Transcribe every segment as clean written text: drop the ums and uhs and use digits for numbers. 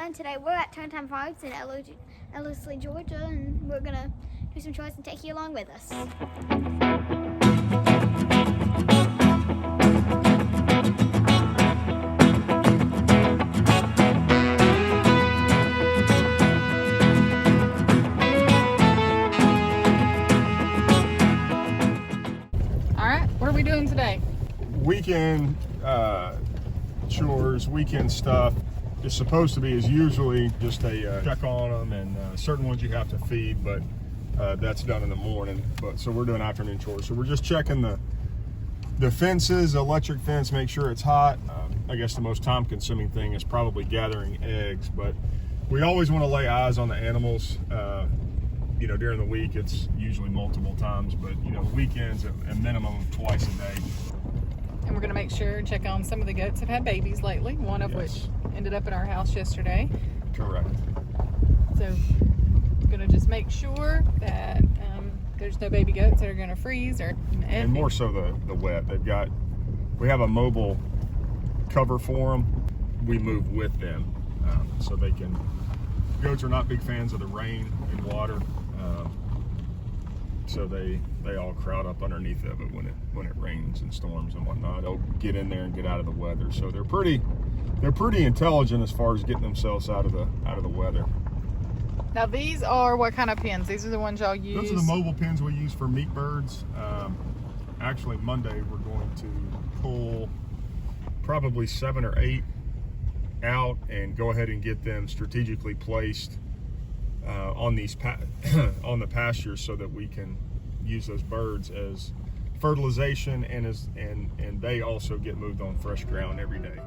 everyone. Today we're at Turntime Farms in Ellerslie, Georgia, and we're gonna do some chores and take you along with us. All right, what are we doing today? Weekend chores, weekend stuff. Is supposed to be is usually just a check on them, and certain ones you have to feed, but that's done in the morning. But so we're doing afternoon chores. So we're just checking the fences, the electric fence, make sure it's hot. I guess the most time-consuming thing is probably gathering eggs, but we always want to lay eyes on the animals. You know, during the week it's usually multiple times, but you know, weekends a minimum of twice a day. And we're going to make sure and check on some of the goats that have had babies lately, one of which ended up at our house yesterday. Correct. So we're going to just make sure that there's no baby goats that are going to freeze or and more so the wet. We have a mobile cover for them. We move with them so they can. Goats are not big fans of the rain and water, so they all crowd up underneath of it when it rains and storms and whatnot. They'll get in there and get out of the weather. So they're pretty intelligent as far as getting themselves out of the weather. Now these are what kind of pens? These are the ones y'all use? Those are the mobile pens we use for meat birds. Actually Monday we're going to pull probably 7 or 8 out and go ahead and get them strategically placed on these on the pastures so that we can use those birds as fertilization and they also get moved on fresh ground every day.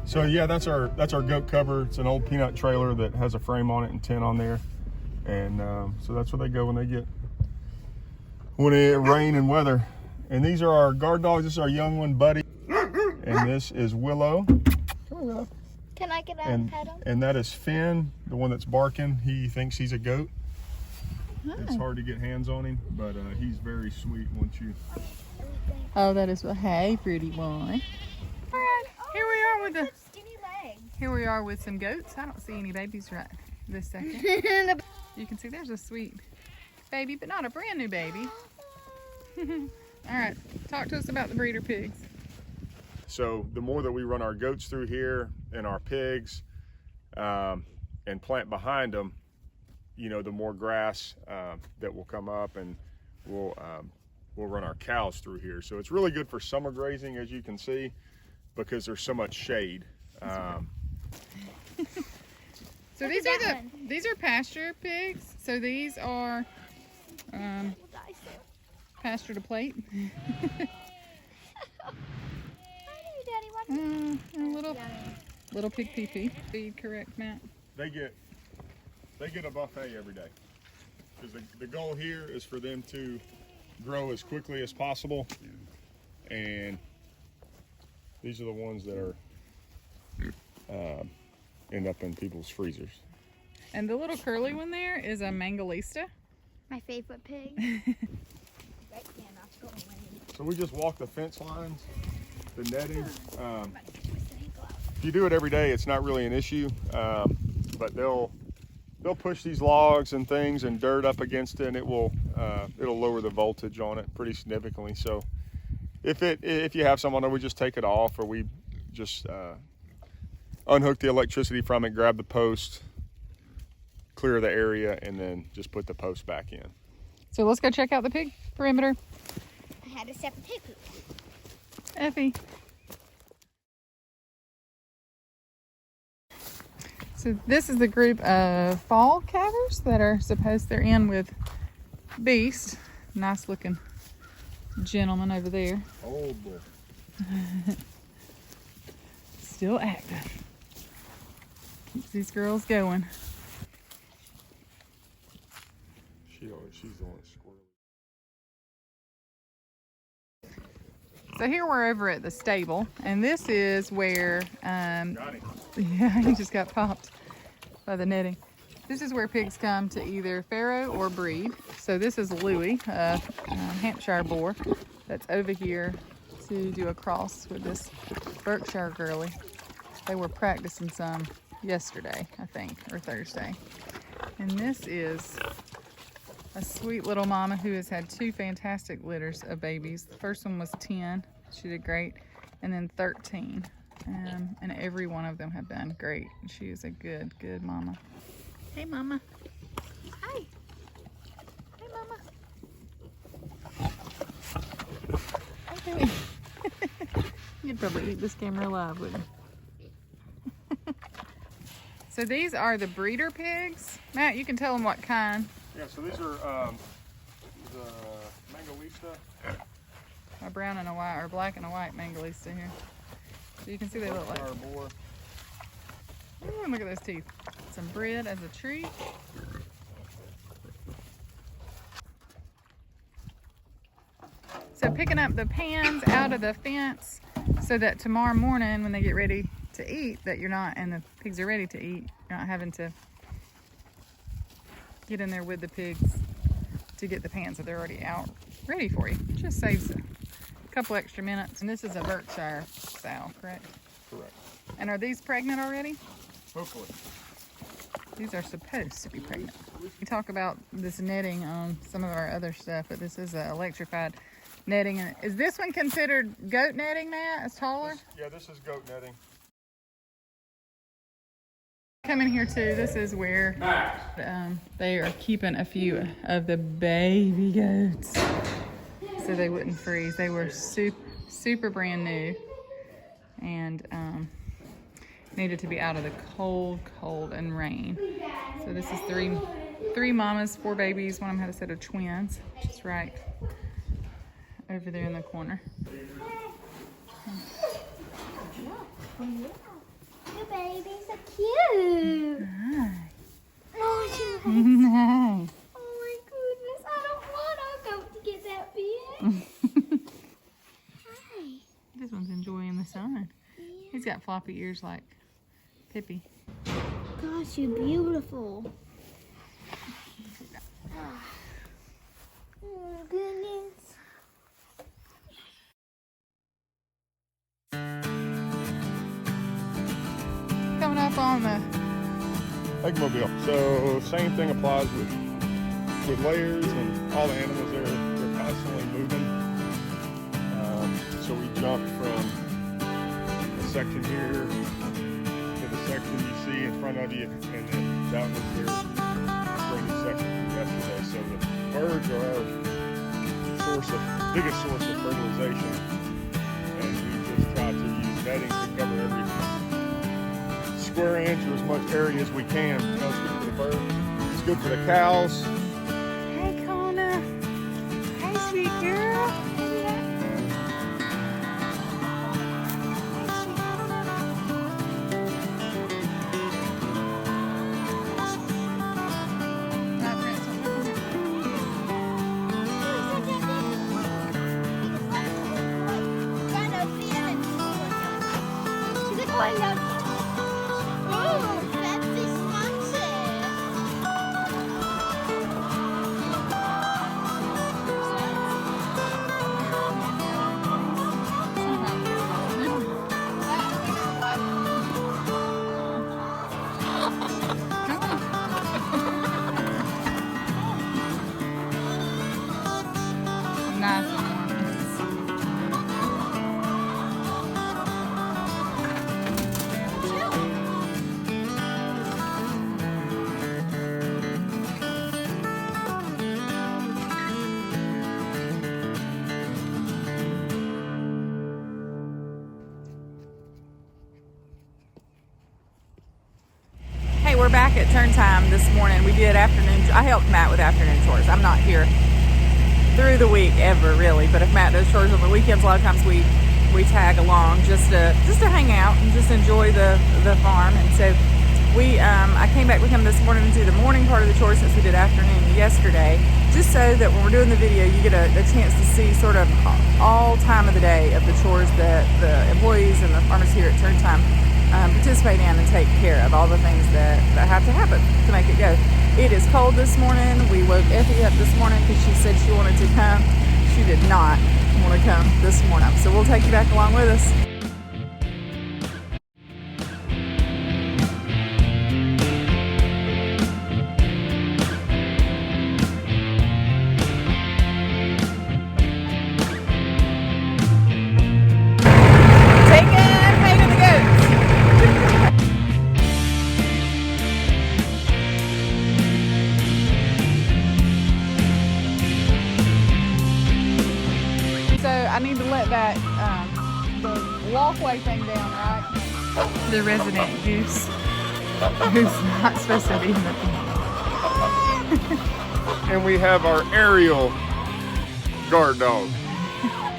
So yeah, that's our goat cover. It's an old peanut trailer that has a frame on it and tent on there, and so that's where they go when it rain and weather. And these are our guard dogs. This is our young one, Buddy, and this is Willow. Come on, Willow. Can I get out and pet him? And that is Finn, the one that's barking. He thinks he's a goat. It's hard to get hands on him, but he's very sweet once you. Oh, that is hey, pretty boy. Here we are with the skinny legs. Here we are with some goats. I don't see any babies right this second. You can see there's a sweet baby, but not a brand new baby. All right, talk to us about the breeder pigs. So the more that we run our goats through here and our pigs and plant behind them, you know, the more grass that will come up, and we'll run our cows through here. So it's really good for summer grazing, as you can see, because there's so much shade. So these are pasture pigs. So these are pasture to plate. Little pig pee. Feed correct, Matt? They get a buffet every day, because the goal here is for them to grow as quickly as possible, and these are the ones that are end up in people's freezers. And the little curly one there is a Mangalista. My favorite pig. So we just walk the fence lines, the netting. If you do it every day, it's not really an issue, but they'll push these logs and things and dirt up against it, and it'll lower the voltage on it pretty significantly. So if you have someone, we just take it off, or we just unhook the electricity from it, grab the post, clear the area, and then just put the post back in. So let's go check out the pig perimeter. I had to step the pig poop. Effie. So this is the group of fall calvers that are supposed, they're in with Beast. Nice looking gentleman over there. Oh boy. Still active. Keeps these girls going. She's the one squirrely. So here we're over at the stable, and this is where, Got him. yeah, he just got popped by the netting. This is where pigs come to either farrow or breed. So this is Louie, a Hampshire boar, that's over here to do a cross with this Berkshire girlie. They were practicing some yesterday, I think, or Thursday. And this is a sweet little mama who has had 2 fantastic litters of babies. The first one was 10, she did great, and then 13. And every one of them have done great. She is a good mama. Hey, mama. Hi. Hey, mama. Okay. You'd probably eat this camera alive, wouldn't you? So these are the breeder pigs. Matt, you can tell them what kind. Yeah, so these are the Mangalista. A brown and a white, or black and a white Mangalista here. So you can see they look like. Boar. Ooh, look at those teeth. Some bread as a treat. So picking up the pans out of the fence so that tomorrow morning when they get ready to eat, that you're not, and the pigs are ready to eat, you're not having to get in there with the pigs to get the pans, so they're already out ready for you. Just saves a couple extra minutes. And this is a Berkshire sow, correct? Correct. And are these pregnant already? Hopefully. These are supposed to be pregnant. We talk about this netting on some of our other stuff, but this is electrified netting. And is this one considered goat netting, Matt? It's taller? This is goat netting. Come in here too. This is where they are keeping a few of the baby goats so they wouldn't freeze. They were super brand new and needed to be out of the cold and rain. So this is three mamas, 4 babies. One of them had a set of twins, just right over there in the corner. Your babies are cute. Hi. Oh, Hi. oh my goodness, I don't want our goat to get that big. Hi. This one's enjoying the sun. He's got floppy ears like Pippi. Gosh, you're beautiful. Oh, goodness. Coming up on the Eggmobile. So same thing applies with layers and all the animals there. They're constantly moving. So we jump from a section here to the section you see in front of you, and then that was their graded section from yesterday. So the birds are our biggest source of fertilization, and we just try to use netting to cover every square inch or as much area as we can. You know, it's good for the birds. It's good for the cows. Hey, Kona. Hey, sweet girl. we're back at Turntime this morning. We did afternoon. I helped Matt with afternoon chores. I'm not here through the week ever, really. But if Matt does chores on the weekends, a lot of times we tag along just to hang out and just enjoy the farm. And so I came back with him this morning to do the morning part of the chores since we did afternoon yesterday, just so that when we're doing the video, you get a chance to see sort of all time of the day of the chores that the employees and the farmers here at Turntime participate in and take care of, all the things that have to happen to make it go. It is cold this morning. We woke Effie up this morning because she said she wanted to come. She did not want to come this morning. So we'll take you back along with us. I need to let that the walkway thing down, right? The resident goose, who's not supposed to be in the And we have our aerial guard dog.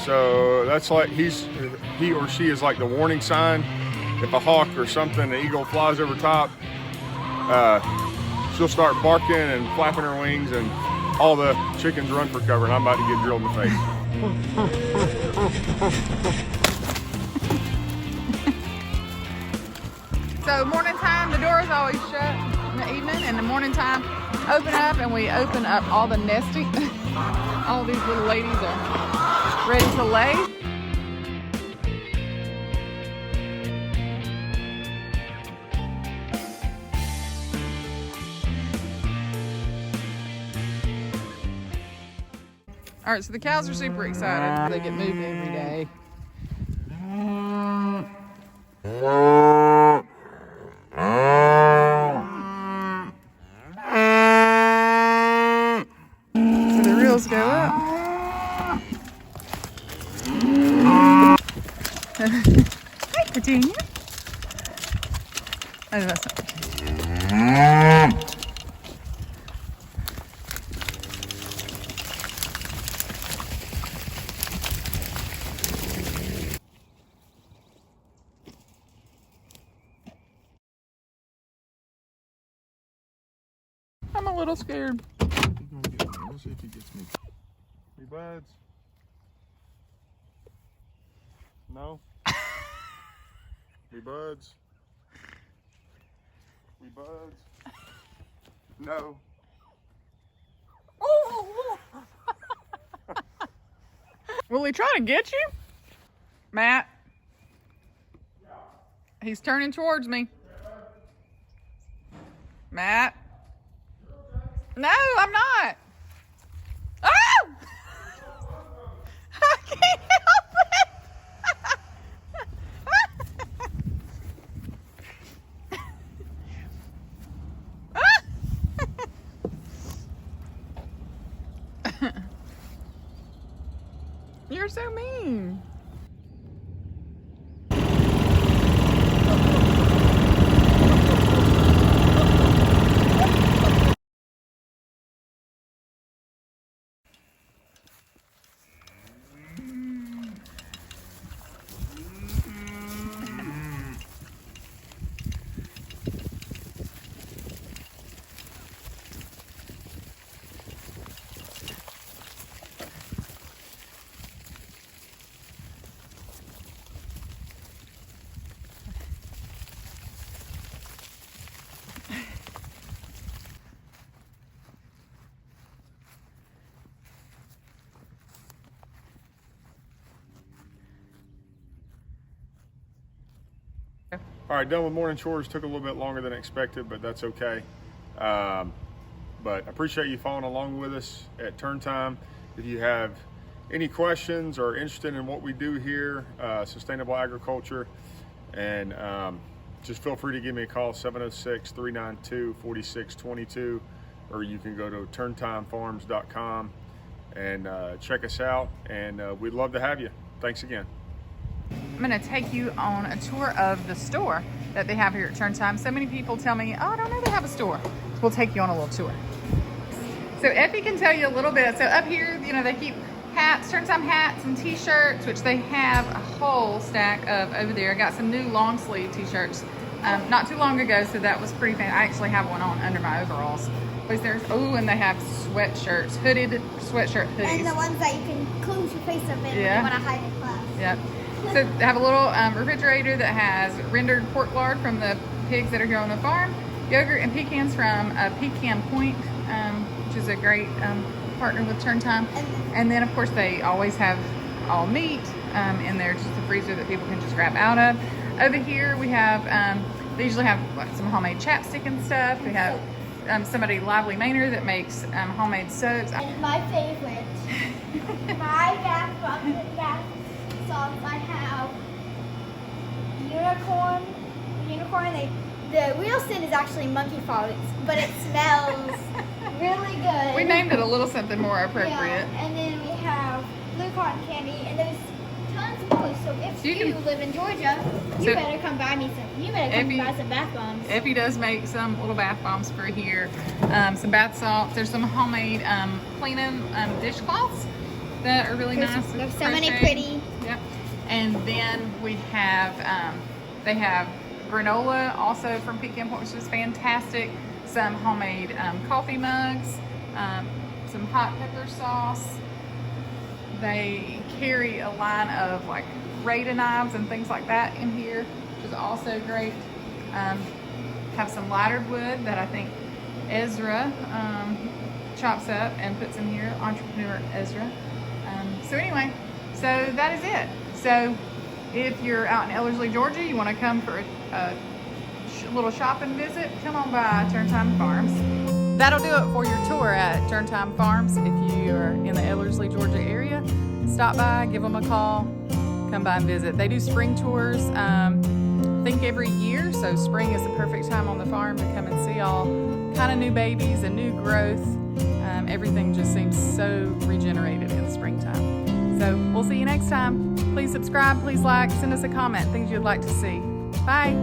So that's like he or she is like the warning sign. If a hawk or something, an eagle flies over top, she'll start barking and flapping her wings, and all the chickens run for cover, and I'm about to get drilled in the face. So morning time, the door is always shut in the evening, and the morning time open up, and we open up all the nesting. All these little ladies are ready to lay. All right, so the cows are super excited. They get moved every day. So the reels go up. Hi, Petunia. Oh, that's not Petunia. I'm a little scared. We'll see if he gets me. Me buds? No? Me buds? Me buds? No. Oh! Will he try to get you? Matt? He's turning towards me. Matt? No, I'm not. Oh! I can't help it. You're so mean. All right, done with morning chores. Took a little bit longer than expected, but that's okay. But I appreciate you following along with us at Turntime. If you have any questions or interested in what we do here, sustainable agriculture, and just feel free to give me a call, 706-392-4622, or you can go to turntimefarms.com and check us out, and we'd love to have you. Thanks again. I'm gonna take you on a tour of the store. that they have here at Turntime. So many people tell me, oh, I don't know they have a store. We'll take you on a little tour. So Effie can tell you a little bit. So up here, you know, they keep hats, Turntime hats and t-shirts, which they have a whole stack of over there. I got some new long sleeve t-shirts not too long ago, so that was pretty fan. I actually have one on under my overalls. Oh, and they have sweatshirts, hooded sweatshirt hoodies. And the ones that you can close your face up in when you want to hide in class. Yep. So they have a little refrigerator that has rendered pork lard from the pigs that are here on the farm, yogurt and pecans from Pecan Point, which is a great partner with Turntime. And then, of course, they always have all meat in there, just a freezer that people can just grab out of. Over here, we have, they usually have some homemade chapstick and stuff. We have somebody, Lively Maynard, that makes homemade soaps. And my favorite, my bath bombs and bath salts, I have unicorn. The real scent is actually monkey farts, but it smells really good. We named it a little something more appropriate. Yeah, and then we have blue cotton candy, and there's tons more. So if you live in Georgia, you better come buy me some. You better come buy some bath bombs. Effie does make some little bath bombs for here. Some bath salts. There's some homemade cleaning dishcloths that are really nice. There's so many pretty. Yep. And then we have, they have granola also from Pecan Point, which is fantastic. Some homemade coffee mugs, some hot pepper sauce. They carry a line of like Rada knives and things like that in here, which is also great. Have some lightered wood that I think Ezra chops up and puts in here, entrepreneur Ezra. So anyway, so that is it. So if you're out in Ellerslie, Georgia, you want to come for a little shopping visit, come on by Turntime Farms. That'll do it for your tour at Turntime Farms. If you are in the Ellerslie, Georgia area, stop by, give them a call, come by and visit. They do spring tours, I think every year, so spring is the perfect time on the farm to come and see all kind of new babies and new growth. Everything just seems so regenerated in the springtime. So we'll see you next time. Please subscribe, please like, send us a comment, things you'd like to see. Bye.